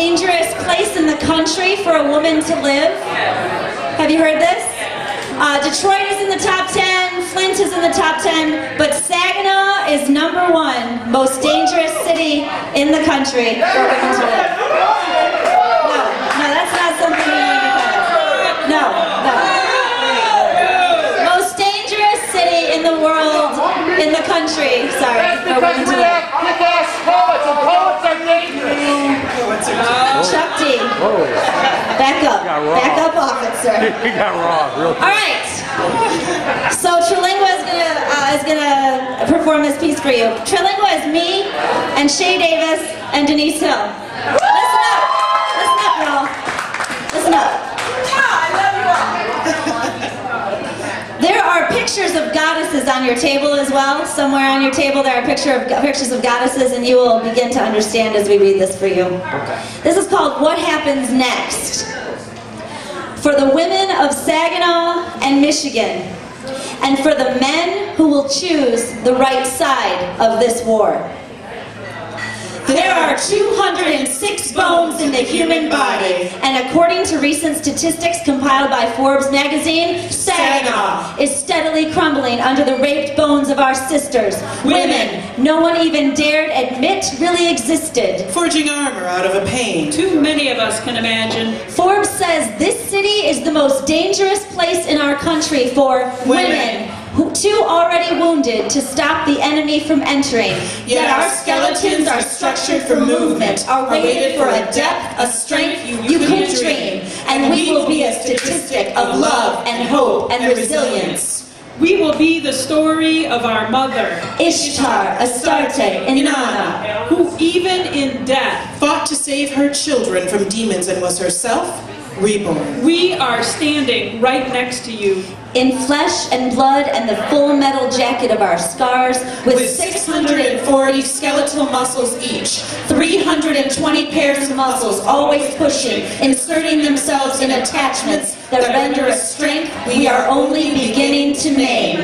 dangerous place in the country for a woman to live? Have you heard this? Detroit is in the top 10, Flint is in the top 10, but Saginaw is #1 most dangerous city in the country for women to live. No, that's not something you need to call. No. Most dangerous city in the world, in the country, sorry, for women to live. Chuck D. Back up, officer. He got robbed, real quick. All right. So Trillingua is gonna perform this piece for you. Trillingua is me and Shay Davis and Denise Hill. Listen up, y'all. Listen up. I love you all. There are pictures of goddesses on your table as well. Somewhere on your table there are pictures of goddesses, and you will begin to understand as we read this for you. Okay. This is called What Happens Next. For the women of Saginaw and Michigan, and for the men who will choose the right side of this war. There are 206 bones in the human body, and according to recent statistics compiled by Forbes magazine, Saginaw is steadily crumbling under the raped bones of our sisters, women no one even dared admit really existed. Forging armor out of a pain too many of us can imagine. Forbes says this city is the most dangerous place in our country for women. Too already wounded to stop the enemy from entering. Yet our skeletons are structured for movement, are rated for a depth, a strength you couldn't dream. And we will be a statistic of love and hope and resilience. We will be the story of our mother, Ishtar, Astarte, Inanna, who even in death fought to save her children from demons and was herself reborn. We are standing right next to you, in flesh and blood and the full metal jacket of our scars, with 640 skeletal muscles each, 320 pairs of muscles always pushing, inserting themselves in attachments that render a strength we are only beginning to name.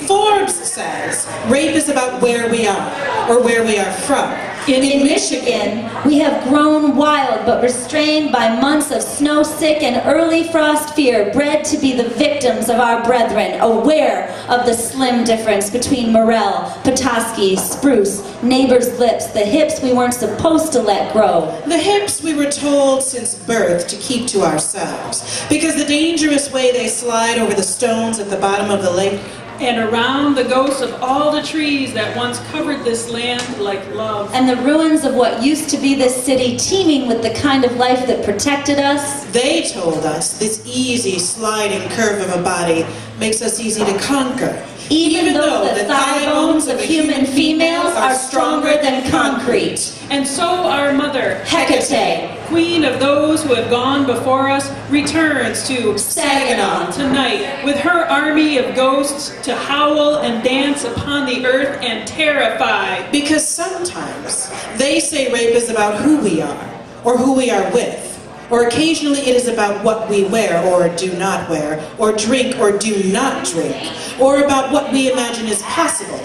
Forbes says rape is about where we are, or where we are from. In Michigan, we have grown wild but restrained by months of snow-sick and early frost fear, bred to be the victims of our brethren, aware of the slim difference between morel, petoskey, spruce, neighbor's lips, the hips we weren't supposed to let grow. The hips we were told since birth to keep to ourselves, because the dangerous way they slide over the stones at the bottom of the lake and around the ghosts of all the trees that once covered this land like love. And the ruins of what used to be this city, teeming with the kind of life that protected us. They told us this easy sliding curve of a body makes us easy to conquer. Even though the thigh bones of human females are stronger than concrete. And so our mother, Hecate, queen of those who have gone before us, returns to Saginaw tonight with her army of ghosts to howl and dance upon the earth and terrify. Because sometimes they say rape is about who we are, or who we are with. Or occasionally it is about what we wear or do not wear, or drink or do not drink, or about what we imagine is possible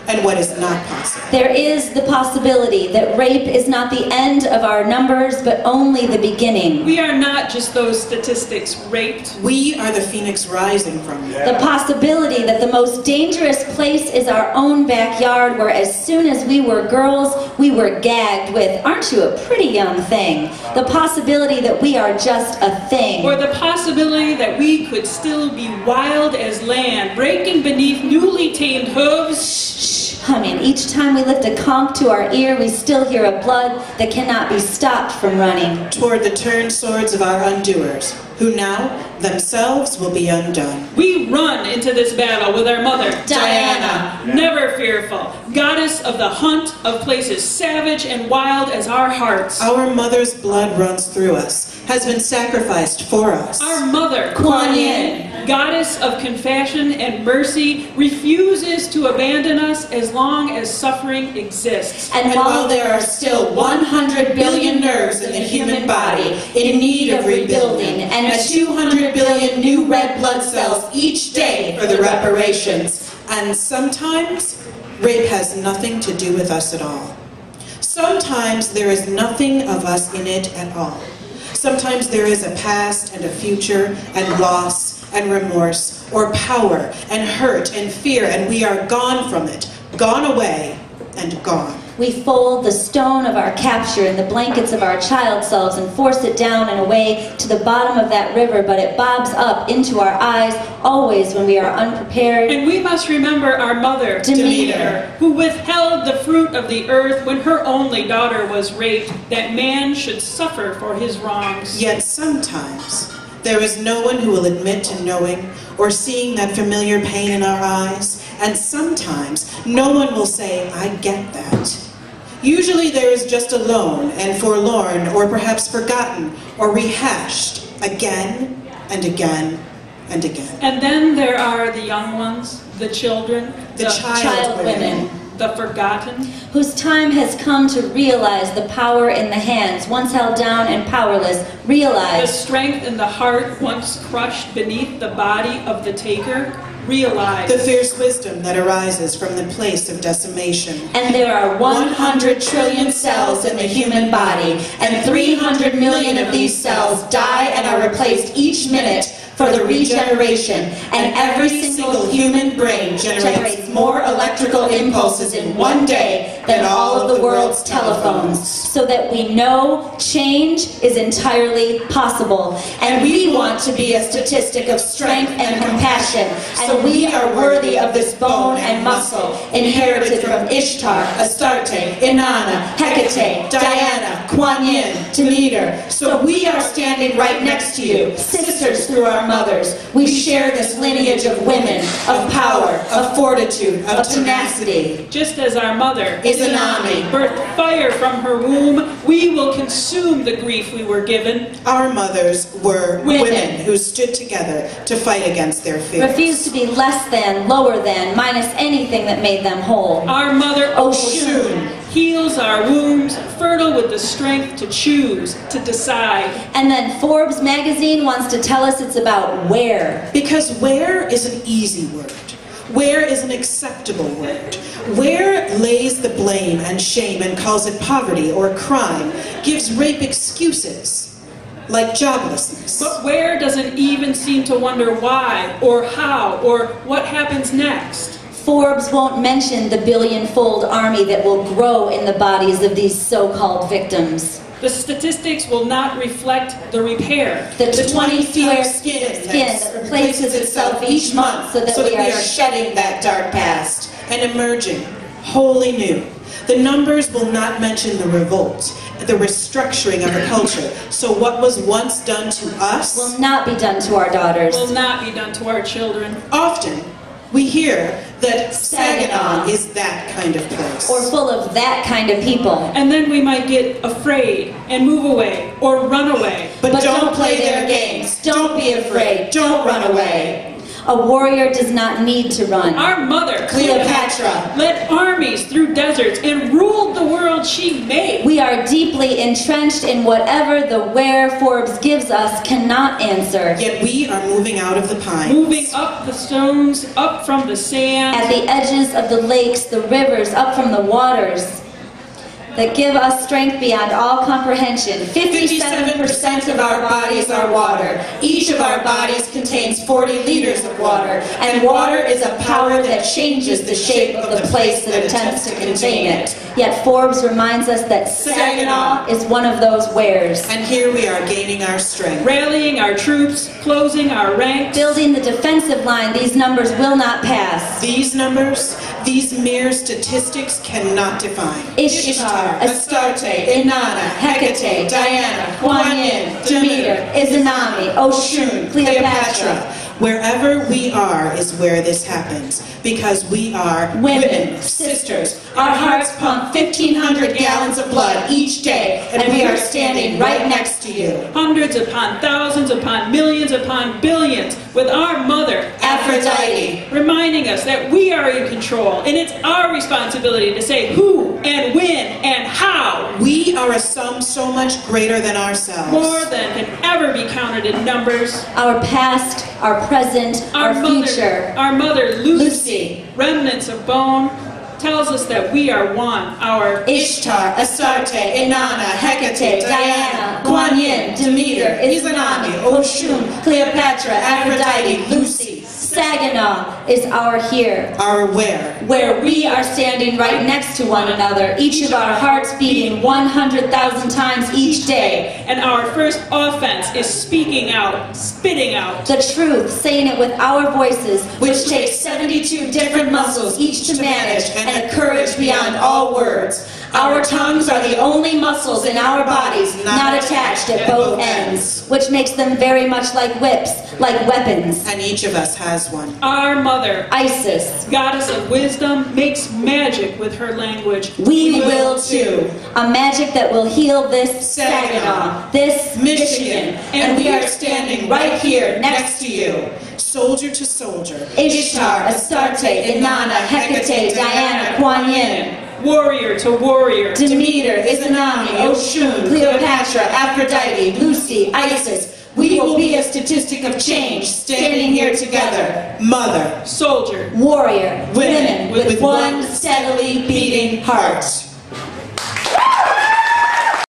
and what is not possible. There is the possibility that rape is not the end of our numbers, but only the beginning. We are not just those statistics raped. We are the phoenix rising from them. The possibility that the most dangerous place is our own backyard, where as soon as we were girls, we were gagged with, "Aren't you a pretty young thing?" The possibility that we are just a thing. Or the possibility that we could still be wild as land, breaking beneath newly tamed hooves. Shh. Humming. Each time we lift a conch to our ear, we still hear a blood that cannot be stopped from running. Toward the turned swords of our undoers, who now themselves will be undone. We run into this battle with our mother, Diana, never fearful, goddess of the hunt of places savage and wild as our hearts. Our mother's blood runs through us, has been sacrificed for us. Our mother, Kuan Yin, goddess of compassion and mercy, refuses to abandon us as long as suffering exists. And while there are still 100 billion nerves in the human body in need of rebuilding, and 200 billion new red blood cells each day for the reparations, and sometimes rape has nothing to do with us at all. Sometimes there is nothing of us in it at all. Sometimes there is a past and a future and loss and remorse, or power and hurt and fear, and we are gone from it, gone away and gone. We fold the stone of our capture in the blankets of our child selves and force it down and away to the bottom of that river, but it bobs up into our eyes always when we are unprepared. And we must remember our mother, Demeter, who withheld the fruit of the earth when her only daughter was raped, that man should suffer for his wrongs. Yet sometimes there is no one who will admit to knowing or seeing that familiar pain in our eyes, and sometimes no one will say, I get that. Usually there is just alone and forlorn, or perhaps forgotten, or rehashed again and again and again. And then there are the young ones, the children, The child women. the forgotten, whose time has come to realize the power in the hands, once held down and powerless, the realize strength in the heart once crushed beneath the body of the taker, realize The fierce wisdom that arises from the place of decimation. And there are 100 trillion cells in the human body, and 300 million of these cells die and are replaced each minute for the regeneration, and every single human brain generates more electrical impulses in one day than all of the world's telephones. so that we know change is entirely possible. And we want to be a statistic of strength and compassion, and we are worthy of this bone and muscle, inherited from Ishtar, Astarte, Inanna, Hecate, Diana, Kuan Yin, Demeter. So we are standing right next to you, sisters through our mothers. We share this lineage of women, of power, of fortitude, of tenacity. just as our mother Is an army. birthed fire from her womb, we will consume the grief we were given. Our mothers were Women. women who stood together to fight against their fears. Refuse to be less than, lower than, minus anything that made them whole. Our mother Oshun. heals our wombs, fertile with the strength to choose, to decide. And then Forbes magazine wants to tell us it's about where. Because where is an easy word. Where is an acceptable word. Where lays the blame and shame and calls it poverty or crime, gives rape excuses, like joblessness. But where doesn't even seem to wonder why, or how, or what happens next. Forbes won't mention the billion-fold army that will grow in the bodies of these so-called victims. The statistics will not reflect the repair. The 20 feet square of skin that replaces itself each month so that we are shedding that dark past. And emerging, wholly new. The numbers will not mention the revolt, the restructuring of a culture. So what was once done to us will not be done to our daughters. Will not be done to our children. often we hear that Saginaw Saginaw is that kind of place. Or full of that kind of people. And then we might get afraid and move away or run away. But don't play their games. Don't be afraid. Don't run away. A warrior does not need to run. Our mother, Cleopatra. led armies through deserts and ruled the world she made. We are deeply entrenched in whatever the where Forbes gives us cannot answer. Yet we are moving out of the pines. Moving up the stones, up from the sand. At the edges of the lakes, the rivers, up from the waters that give us strength beyond all comprehension. 57% of our bodies are water. Each of our bodies contains 40 liters of water. And water is a power that changes the shape of the place that attempts to contain it. Yet Forbes reminds us that Saginaw is one of those wheres. And here we are gaining our strength. Rallying our troops, closing our ranks. Building the defensive line, these numbers will not pass. These numbers, these mere statistics cannot define. Ishtar, Astarte, Inanna, Hecate, Diana, Kuan Yin, Demeter, Izanami, Oshun, Cleopatra. Wherever we are is where this happens, because we are women, sisters. Our hearts pump 1,500 gallons of blood each day, and we are standing right next to you. Hundreds upon thousands upon millions upon billions with our mother, Aphrodite. reminding us that we are in control, and it's our responsibility to say who and when and how. We are a sum so much greater than ourselves. More than can ever be counted in numbers. Our past, our present, our future. Our mother, Lucy, remnants of bone, tells us that we are one. Our Ishtar, Astarte, Inanna, Hecate, Diana, Kuan Yin, Demeter, Izanami, Oshun, Cleopatra, Aphrodite, Lucy. Saginaw is our here. Our where? Where we are standing right next to one another, each of our hearts beating 100,000 times each day. And our first offense is speaking out, spitting out the truth, saying it with our voices, which takes 72 different muscles each to manage, and a courage beyond all words. Our tongues are the only muscles in our bodies not attached at both ends, which makes them very much like whips, like weapons. And each of us has one. Our mother, Isis, goddess of wisdom, makes magic with her language. We will too. A magic that will heal this Saginaw, this Michigan, and we are standing right here next to you. Soldier to soldier. Ishtar, Astarte, Inanna, Hecate, Diana, Kuan Yin. Warrior to warrior. Demeter, Izanami, Oshun, Cleopatra, Aphrodite, Lucy, Isis. We will be a statistic of change, standing here together. Mother. Soldier. Warrior. Women with one steadily beating heart.